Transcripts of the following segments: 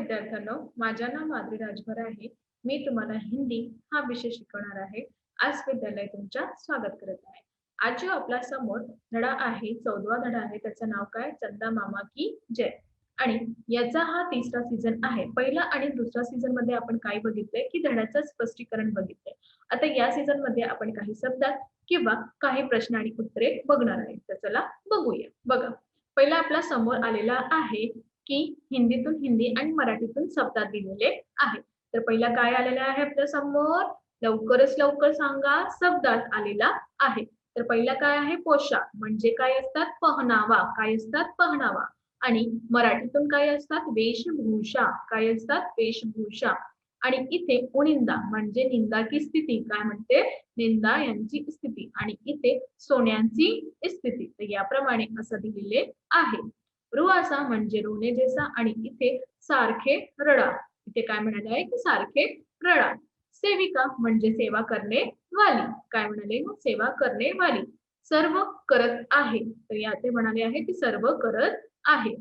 विद्यार्थ्यांनो, माझे नाव माधुरी राजभर आहे. मी तुम्हाला हिंदी हा विषय शिकवणार आहे. आज विद्यालय तुमच्या स्वागत करत आहे. आज जो आपला समोर धडा आहे, 14वा धडा आहे, त्याचं नाव काय? चंदा मामा की जय. आणि याचा हा तिसरा सीझन आहे. पहिला आणि दुसरा सीझन मध्ये आपण काय बघितलंय की धड्याचं स्पष्टीकरण बघितलंय. आता या सीझन मध्ये आपण काही शब्दात किंवा काही प्रश्न आणि उत्तरे बघणार आहे. तर चला बघूया. बघा, पहिला आपला समोर आलेला आहे की हिंदीतून हिंदी आणि मराठीतून शब्दात दिलेले आहे. तर पहिला काय आलेला आहे आपल्या समोर? लवकरच लवकर सांगा, शब्दात आलेला आहे. तर पहिला काय आहे? पोशाख म्हणजे काय असतात? पहनावा. काय असतात? पहनावा. आणि मराठीतून काय असतात? वेशभूषा. काय असतात? वेशभूषा. आणि इथे उनिंदा म्हणजे निंदा की स्थिती. काय म्हणते? निंदा यांची स्थिती. आणि इथे सोन्यांची स्थिती. तर याप्रमाणे असं दिलेले आहे. रुआसा म्हणजे रोने जैसा आणि इथे सारखे रडा. इथे काय म्हणाले आहे की सारखे रडा. सेविका म्हणजे सेवा करणे वाली. काय म्हणाले? सेवा करणे वाली. सर्व करत आहे. तर याचे म्हणाले आहे की सर्व करत आहे.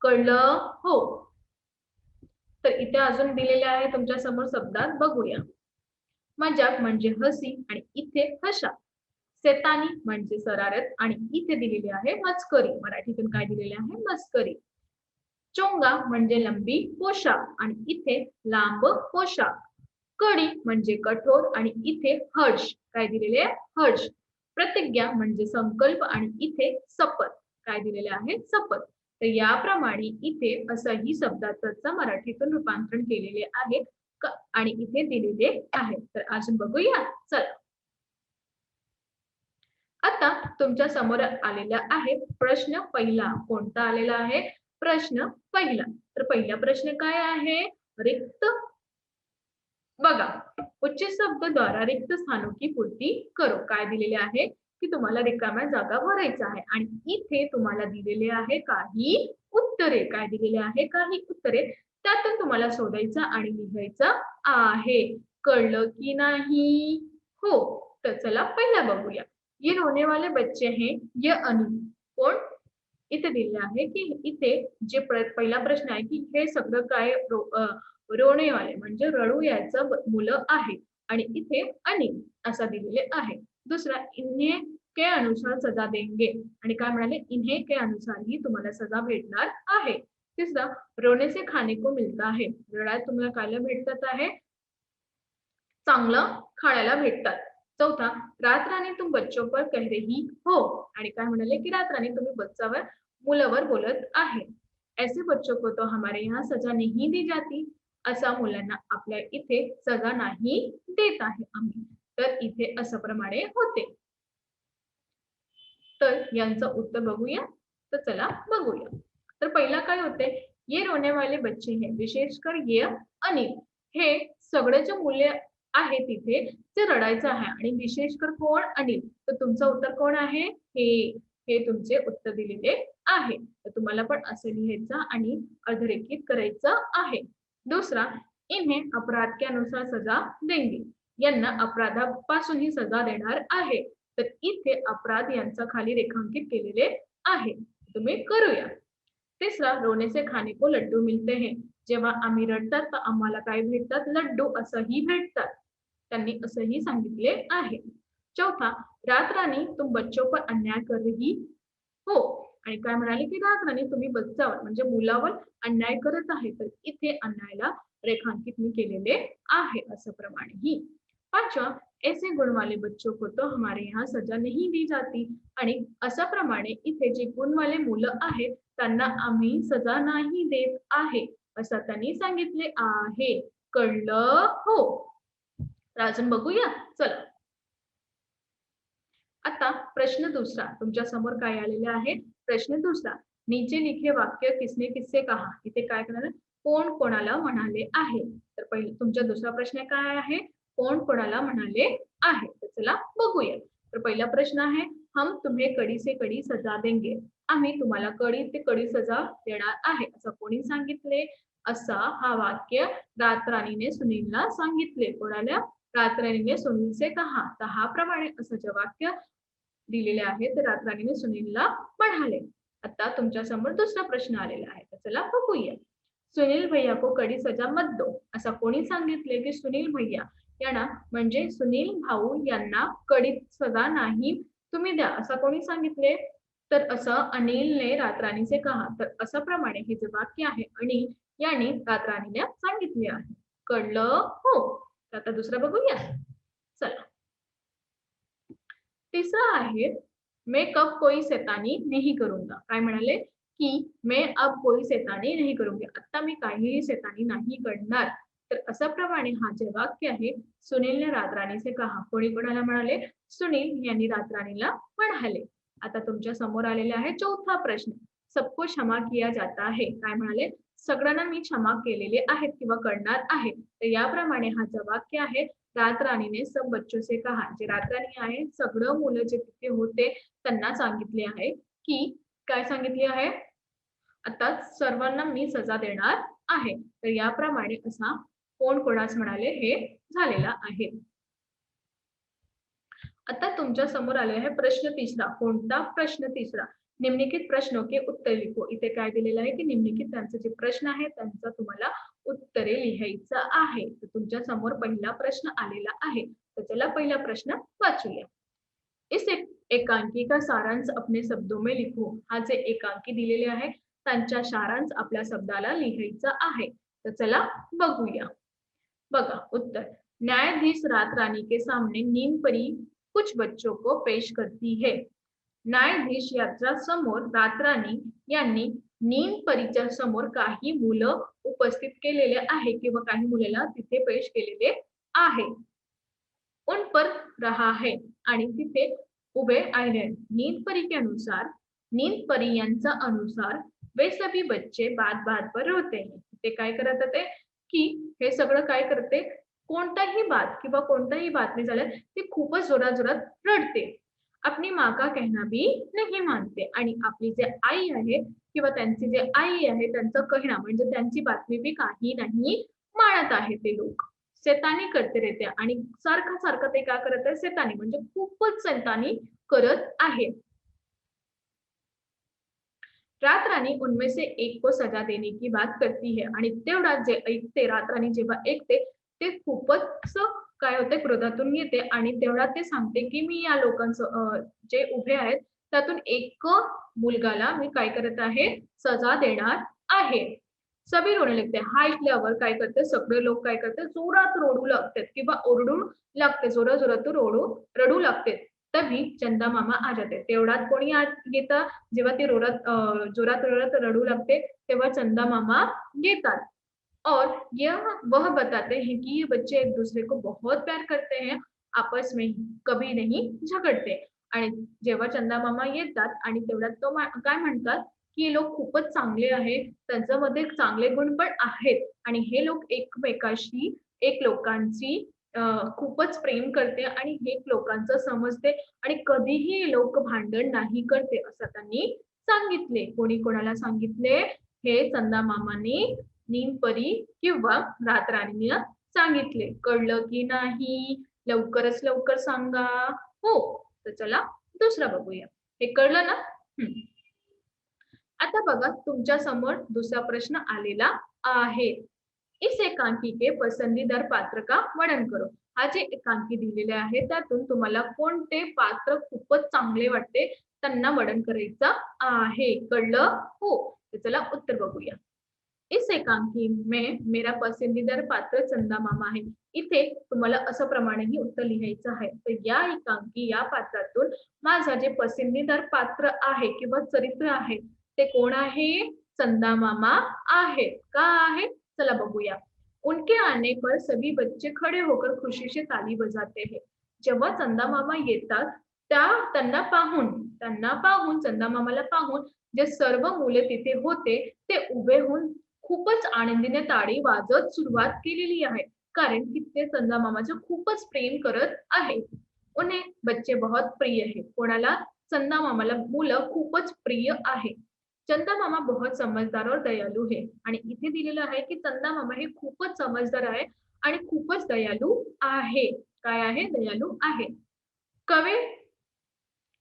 कळलं? हो. तर इथे अजून दिलेले आहे तुमच्या समोर शब्दात बघूया. मजाक म्हणजे हसी आणि इथे हशा. शैतानी म्हणजे शरारत आणि इथे दिलेली आहे मस्करी. मराठीतून काय दिलेले आहे? मस्करी. चोंगा म्हणजे लंबी पोशाख आणि इथे लांब पोशाख. कडी म्हणजे कठोर आणि इथे हर्ष. काय दिलेले आहे? हर्ष. प्रतिज्ञा म्हणजे संकल्प आणि इथे शपथ. काय दिलेले आहे? शपथ. तर याप्रमाणे इथे असंही शब्दाचं मराठीतून रूपांतरण केलेले आहे आणि इथे दिलेले आहे. तर अजून बघूया. चला, आता तुमच्या समोर आलेला आहे प्रश्न पहिला. कोणता आलेला आहे? प्रश्न पहिला. तर पहिला प्रश्न काय आहे? रिक्त. बघा, उच्च शब्द द्वारा रिक्त स्थानों की पूर्ती करो. काय दिलेले आहे की तुम्हाला रिकाम्या जागा भरायचं आहे आणि इथे तुम्हाला दिलेले आहे काही उत्तरे. काय दिलेले आहे? काही उत्तरे. त्यातून तुम्हाला शोधायचं आणि लिहायचं आहे. कळलं की नाही? हो. तर चला पहिला बघूया. ये रोने वाले बच्चे हैं, ये अनु. कोण? इथे दिलेलं आहे की इथे जे पहिला प्रश्न आहे की हे सगळं काय रोणेवाले म्हणजे रडू याचं मुलं आहे आणि इथे अनिल असं दिलेले आहे. दुसरा, इन्हें के अनुसार सजा देंगे आणि काय म्हणाले? इन्हें के अनुसार ही तुम्हाला सजा भेटणार आहे. तिसरा, रोने से खाने को मिलता है. रडायला तुम्हाला काय भेटत आहे? चांगलं खायला भेटतात. चौथा, रात रानी तुम बच्चों पर कह रही हो आणि काय म्हणाले की रात रानी तुम्ही बच्चावर मुलावर बोलत आहे. ऐसे बच्चों को तो हमारे यहाँ सजा नहीं दी जाती. असा मुलांना आपल्या इथे सजा नाही देत आहे आम्ही. तर इथे असं प्रमाणे होते. तर यांचं उत्तर बघूया. तर चला बघूया. तर पहिला काय होते? ये रोने वाले बच्चे हैं, विशेषकर ये अनिल. हे सगळे जे मुले आहे तिथे ते रडायचं आहे आणि विशेषकर कोण? अनिल. तर तुमचं उत्तर कोण आहे? हे तुमचे उत्तर दिलेले आहे. तर तुम्हाला पण असं लिहायचं आणि अधोरेखित करायचं आहे. दुसरा, इन्हें अपराध के अनुसार सजा देंगे. यांना अपराधापासून ही सजा देणार आहे. तर इथे अपराध यांचा खाली रेखांकित केलेले आहे. तुम्ही करूया. तिसरा, रोने से खाने को लड्डू मिलते हैं. जेव्हा आम्ही रडतात तर आम्हाला काय भेटतात? लड्डू असंही भेटतात. त्यांनी असंही सांगितले आहे. चौथा, रात रानी तुम बच्चों पर अन्याय कर रही हो आणि काय म्हणाले की रात रानी तुम्ही बच्चावर म्हणजे मुलावर अन्याय करत आहे. तर इथे अन्यायला रेखांकित मी केलेले आहे असं प्रमाणे ही. पाचवा, ऐसे गुण वाले बच्चों को तो हमारे यहाँ सजा नहीं दी जाती आणि अशा प्रमाणे इथे जे गुणवाले मुलं आहेत त्यांना आम्ही सजा नाही देत आहे असं त्यांनी सांगितले आहे. कळलं? हो. तर अजून बघूया. चला, आता प्रश्न दुसरा तुमच्या समोर काय आलेला आहे? प्रश्न दुसरा, नीचे लिखे वाक्य किसने किससे कहा. इथे काय करणार? कोण कोणाला म्हणाले आहे. तर पहिले तुमचा दुसरा प्रश्न काय आहे? कोण कोणाला म्हणाले आहे. तर चला बघूया. तर पहिला प्रश्न आहे, हम तुम्हें कड़ी से कड़ी सजा देंगे. आम्ही तुम्हाला कडी ते कडी सजा देणार आहे असं कोणी सांगितले? असा हा वाक्य रातराणीने सुनीलला सांगितले. कोणाला? रातराणीने सुनील से कहा. तर हा प्रमाणे असं जे वाक्य दिलेले आहे ते रातराणीने सुनीलला म्हणाले. आता तुमच्या समोर दुसरा प्रश्न आलेला आहे. तर चला बघूया. सुनील भैया को कड़ी सजा मत दो. असा कोणी सांगितले की सुनील भैया यांना म्हणजे सुनील भाऊ यांना कडी सजा नाही तुम्ही द्या असं कोणी सांगितले? तर असं अनिलने रातराणीचे कहा. तर अशा प्रमाणे हे जे वाक्य आहे अनिल यांनी रातराणीला सांगितले आहे. कळलं? हो. तर आता दुसरं बघूया. चला. तिसरा आहे मैं कब कोई शैतानी नहीं करूंगा. काय म्हणाले की मैं अब कोई शैतानी नहीं करूंगी. आता मी काहीही शैतानी नाही करणार. तर अशा प्रमाणे हा जे वाक्य आहे सुनीलने रातराणीचे कहा. कोणी कोणाला म्हणाले? सुनील यांनी रातराणीला म्हणाले. आता तुमच्या समोर आलेले आहे चौथा प्रश्न. सबको क्षमा किया जाता है. काय म्हणाले? सगळ्यांना मी क्षमा केलेले आहेत किंवा करणार आहे. तर याप्रमाणे हा जो वाक्य आहे रातराणीने सब बच्चों से कहा. जे रातराणी आहे सगळं मुलं जे तिथे होते त्यांना सांगितले आहे की काय सांगितले आहे? आता सर्वांना मी सजा देणार आहे. तर याप्रमाणे असा कोण कोणास म्हणाले हे झालेला आहे. आता तुमच्या समोर आले आहे प्रश्न तिसरा. कोणता प्रश्न तिसरा? निम्नलिखित प्रश्नों के उत्तर लिखो. इथे काय दिलेलं आहे की निम्नलिखित त्यांचे जे प्रश्न आहे त्यांचं तुम्हाला उत्तरे लिहायचं आहे. तर तुमच्या समोर पहिला प्रश्न आलेला आहे. तर चला पहिला प्रश्न वाचूया. इस एकांकी का सारांश अपने शब्दों में लिखो. हा जे एकांकी दिलेले आहे त्यांच्या सारांश आपल्या शब्दाला लिहायचा आहे. तर चला बघूया. बघा उत्तर. न्यायाधीश रातरानी के सामने नीम परी कुछ बच्चों को पेश करती है. न्यायाधीश याच्या समोर रातराणी यांनी नीम परीच्या समोर काही मुलं उपस्थित केलेले आहे किंवा काही मुलाला तिथे पेश केलेले आहे. उन पर रहा है आणि तिथे उभे आहे. नींद परी के अनुसार नींद परी यांचा अनुसार वे सभी बच्चे बात बात पर रोते हैं. ते काय करत होते की हे सगळं काय करते कोणताही बात किंवा कोणताही बातमी झालं ते खूपच जोरात जोरात रडते. अपनी माँ का कहना भी नहीं मानते आणि आपली जे आई आहे किंवा त्यांची जे आई आहे त्यांचं कहना म्हणजे त्यांची बातमी बी काही नाही मानत आहे ते लोक. शैतानी करते रहते आणि सारखं सारखं ते काय करत आहे शैतानी म्हणजे खूपच शैतानी करत आहे. रात रानी उनमें से एक को सजा देने की बात करती है आणि तेवढा जे ऐकते रात रानी जेव्हा ऐकते ते खूपच काय होते क्रोधातून येते आणि तेवढा ते सांगते की मी या लोकांचं जे उभे आहेत त्यातून एक मुलगाला मी काय करत आहे सजा देणार आहे. सभी रोने लगते. हा ऐकल्यावर काय करते सगळे लोक काय करते जोरात रडू लागतात किंवा ओरडू लागते जोरा जोरात रडू लागते. तभी चंदा मामा आ जाते. तेवढ्यात कोणी येतं जेव्हा ती जोरात जोरात रडू लागते तेव्हा चंदा मामा येतात. और यह वह बताते हैं कि ये बच्चे एक दूसरे को बहुत प्यार करते हैं, आपस में कभी नहीं झगड़ते. आणि जेव्हा चंदा मामा येतात आणि तेवढ्यात तो काय म्हणतात की हे लोक खूपच चांगले आहेत, त्यांच्यामध्ये चांगले गुण पण आहेत आणि हे लोक एकमेकाशी एक लोकांची खूपच प्रेम करते आणि हे लोकांचं समजते आणि कधीही लोक भांडण नाही करते असं त्यांनी सांगितले. कोणी कोणाला सांगितले? हे चंदा मामाने नीम परी किंवा रातराणीला सांगितले. कळलं की नाही? लवकरच लवकर सांगा. हो. तर चला दुसरा बघूया. हे कळलं ना? आता बघा तुमच्या समोर दुसरा प्रश्न आलेला आहे. इस एकांकी के पसंदीदार पात्र का वर्णन करो. हा जे एकांकी दिलेले आहे त्यातून तुम्हाला कोणते पात्र खूपच चांगले वाटते त्यांना वर्णन करायचं आहे. कळलं? हो. तर चला उत्तर बघूया. इस एकांकी में मेरा पसंदीदार पात्र चंदा मामा आहे. इथे तुम्हाला असं प्रमाणेही उत्तर लिहायचं आहे. तर या एकांकी या पात्रातून माझा जे पसंदीदार पात्र आहे किंवा चरित्र आहे ते कोण आहे? चंदा मामा आहे. का आहे? चला बघूया. उनके आने पर सभी बच्चे खड़े होकर खुशी से ताली बजाते हैं. जेव्हा चंदा मामा येतात त्यांना पाहून चंदा मामाला पाहून जे सर्व मुले तिथे होते ते उभे होऊन खूपच आनंदीने टाळी वाजत सुरुवात केलेली आहे. कारण की ते चंदा मामाचं खूपच प्रेम करत आहे. उन्हें बच्चे बहुत प्रिय है. कोणाला? चंदा मामाला मुलं खूपच प्रिय आहे. चंदा मामा बहुत समजदार और दयालू है. आणि इथे दिलेलं आहे की चंदा मामा हे खूपच समजदार आहे आणि खूपच दयालू आहे. काय आहे? दयालू आहे. कवे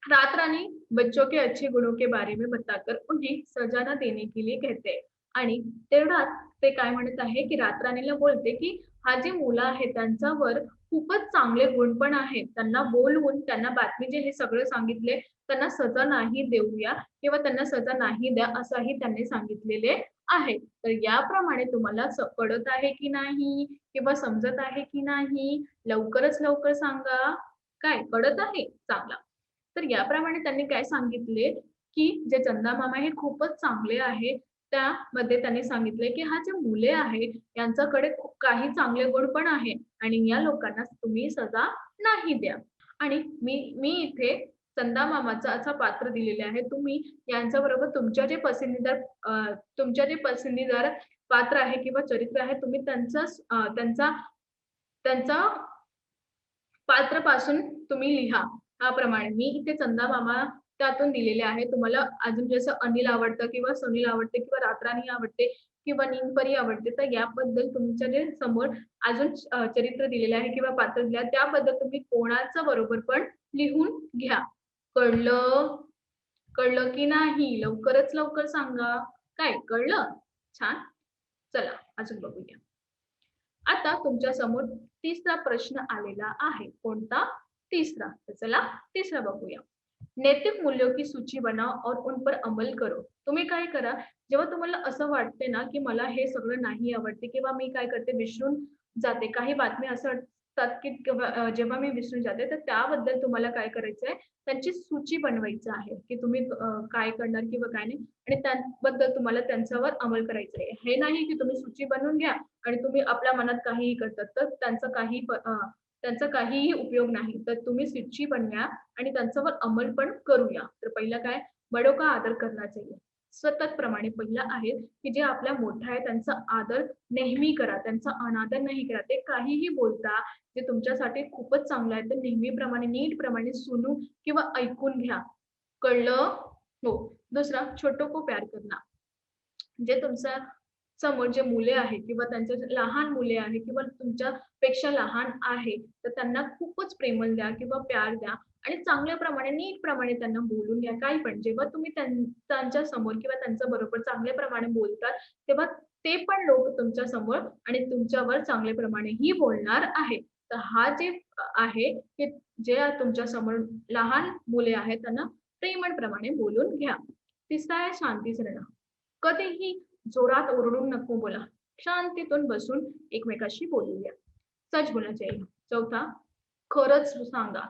रात रानी बच्चों के अच्छे गुणों के बारे में बताकर उन्हें सजा न देने के लिए कहते हैं. आणि तेवढ्यात ते काय म्हणत आहे की रातराणीला बोलते की हा जे मुलं आहेत त्यांच्यावर खूपच चांगले गुण पण आहेत. त्यांना बोलवून त्यांना बातमी जे हे सगळं सांगितले त्यांना सजा नाही देऊया किंवा त्यांना सजा नाही द्या असंही त्यांनी सांगितलेले आहे. तर याप्रमाणे तुम्हाला कळत आहे की नाही किंवा समजत आहे की नाही? लवकरच लवकर सांगा. काय कळत आहे? चांगला. तर याप्रमाणे त्यांनी काय सांगितले, की जे चंदामामा हे खूपच चांगले आहे. त्यामध्ये त्यांनी सांगितले, की हा जे मुले आहेत, यांच्याकडे खूप काही चांगले गुण पण आहे आणि या लोकांना तुम्ही सजा नाही द्या. आणि मी इथे चंदामामाचा असा पात्र दिलेले आहे. तुम्ही यांच्याबरोबर तुमच्या जे पसंदीदार पात्र आहे किंवा चरित्र आहे, तुम्ही त्यांचा त्यांचा पात्रापासून तुम्ही लिहा. त्याप्रमाणे मी इथे चंदा मामा त्यातून दिलेले आहे. तुम्हाला अजून जसं अनिल आवडतं किंवा सुनील आवडते किंवा रातराणी आवडते किंवा नीलपरी आवडते, तर याबद्दल तुमच्या जे समोर अजून चरित्र दिलेले आहे किंवा पात्र दिले आहे, त्याबद्दल तुम्ही कोणाचं बरोबर पण लिहून घ्या. कळलं? कळलं की नाही? लवकरच लवकर सांगा. काय कळलं? छान. चला अजून बघूया. आता तुमच्या समोर तिसरा प्रश्न आलेला आहे. कोणता? तीसरा. तर चला तिसरा बघूया. नैतिक मूल्यों की सूची बनाओ और उन पर अमल करो. तुम्ही काय करा, जेव्हा तुम्हाला असं वाटते ना, की मला हे सगळं नाही आवडते किंवा मी काय करते विसरून जाते. काही बातम्या असं असतात, की जेव्हा मी विसरून जाते, तर त्याबद्दल तुम्हाला काय करायचंय, त्यांची सूची बनवायची आहे, की तुम्ही काय करणार किंवा काय नाही आणि त्याबद्दल तुम्हाला त्यांच्यावर अंमल करायचा आहे. हे नाही, की तुम्ही सूची बनवून घ्या आणि तुम्ही आपल्या मनात काहीही करतात. तर त्यांचा काहीही उपयोग नाही. तर तुम्ही सूची बनवा आणि त्यांच्यावर अंमल पण करूया. तर पहिलं काय? बड़ों का आदर करना चाहिए. सतत प्रमाणे पहिलं आहे, की जे आपल्या मोठ्या आहे त्यांचा आदर नेहमी करा. त्यांचा अनादर नाही करा. ते काहीही बोलता, जे तुमच्यासाठी खूपच चांगलं आहे, तर नेहमीप्रमाणे नीटप्रमाणे सुनू किंवा ऐकून घ्या. कळलं? हो. दुसरा छोटों को प्यार करना. जे तुमच्या समोर जे मुले आहेत किंवा त्यांचे जे लहान मुले आहेत किंवा तुमच्यापेक्षा लहान आहे, तर त्यांना खूपच प्रेमळ द्या किंवा प्यार द्या आणि चांगल्याप्रमाणे, नीटप्रमाणे त्यांना बोलून घ्या. काही पण जेव्हा तुम्ही त्यांच्या समोर किंवा त्यांच्याबरोबर चांगल्याप्रमाणे बोलतात, तेव्हा ते पण लोक तुमच्या समोर आणि तुमच्यावर चांगल्याप्रमाणेही बोलणार आहे. तर हा जे आहे, की जे तुमच्या समोर लहान मुले आहेत, त्यांना प्रेमळप्रमाणे बोलून घ्या. तिसरा आहे शांतीच राहणं. कधीही जोरात ओरडून नको बोला. शांतीतून बसून एकमेकाशी बोलूया. सच बोलना चाहिए. चौथा, खरंच सांगा.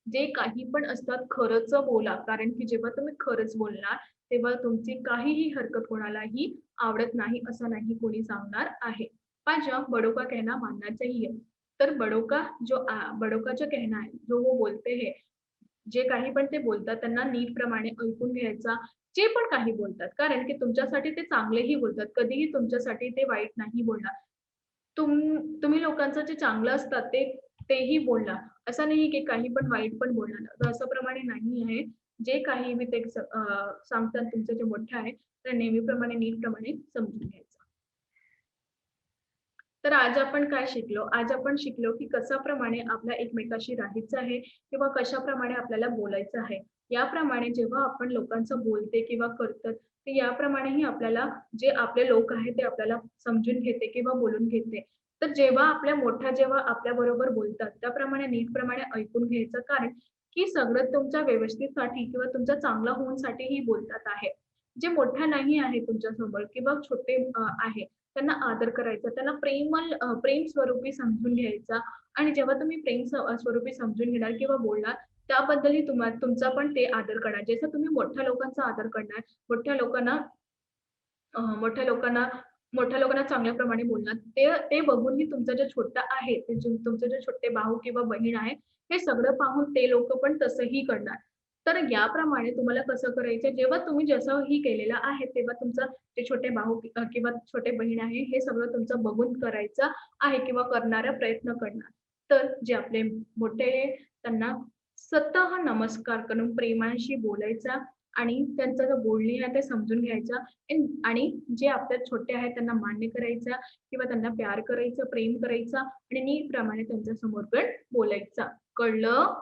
जे काही पण असतात खरंच बोला. कारण की जेव्हा तुम्ही खरंच बोलणार, तेव्हा तुमची काहीही हरकत कोणालाही आवडत नाही, असं नाही कोणी सांगणार आहे. 5वां, बड़ों का कहना मानना चाहिए. तर बड़ों का जो कहना है, जो वो बोलते हैं, जे काही पण ते बोलतात त्यांना नीटप्रमाणे ऐकून घ्यायचा. जे पण काही बोलतात, कारण की तुमच्यासाठी ते चांगलेही बोलतात. कधीही तुमच्यासाठी ते वाईट नाही बोलणार. तुम्ही लोकांचं जे चांगलं असतात तेही बोलणार. असं नाही की काही पण वाईट पण बोलणार. तर असं प्रमाणे नाही आहे. जे काही मी ते सांगतात तुमचे जे मोठे आहेत, तर नेहमीप्रमाणे नीटप्रमाणे समजून घ्यायचं. तर आज आपण काय शिकलो? आज आपण शिकलो, की कशाप्रमाणे आपल्या एकमेकाशी राहायचं आहे किंवा कशाप्रमाणे आपल्याला बोलायचं आहे. याप्रमाणे जेव्हा आपण लोकांचं बोलते किंवा करतो, तर याप्रमाणेही आपल्याला जे आपले लोक आहेत, ते आपल्याला समजून घेते किंवा बोलून घेते. तर जेव्हा आपल्या मोठ्या जेव्हा आपल्याबरोबर बोलतात, त्याप्रमाणे नीटप्रमाणे ऐकून घ्यायचं. कारण की सगळं तुमच्या व्यवस्थितसाठी किंवा तुमच्या चांगलं होण्यासाठीही बोलतात आहे. जे मोठ्या नाही आहे तुमच्यासमोर किंवा छोटे आहे, त्यांना आदर करायचा, त्यांना प्रेम स्वरूपी समजून घ्यायचा आणि जेव्हा तुम्ही स्वरूपी समजून घेणार किंवा बोलणार, त्याबद्दलही तुमचा पण ते आदर करणार. जसं तुम्ही मोठ्या लोकांचा आदर करणार, मोठ्या लोकांना अ, मोठ्या लोकांना मोठ्या लोकांना चांगल्या प्रमाणे बोलणार. ते ते बघूनही तुमचं जे छोटं आहे, तुमचे जे छोटे भाऊ किंवा बहीण आहे, हे सगळं पाहून ते लोकं पण तसंही करणार. तर याप्रमाणे तुम्हाला कसं करायचं, जेव्हा तुम्ही जसंही केलेलं आहे, तेव्हा तुमचं जे छोटे भाऊ किंवा छोटे बहीण आहे, हे सगळं तुमचं बघून करायचं आहे किंवा करणारा प्रयत्न करणार. तर जे आपले मोठे आहे, त्यांना स्वतः नमस्कार करून प्रेमाशी बोलायचा आणि त्यांचं जे बोलणे आहे ते समजून घ्यायचं आणि जे आपल्या छोटे आहेत त्यांना मान्य करायचं किंवा त्यांना प्यार करायचं, प्रेम करायचं आणि नीटप्रमाणे त्यांच्यासमोर पण बोलायचं. कळलं?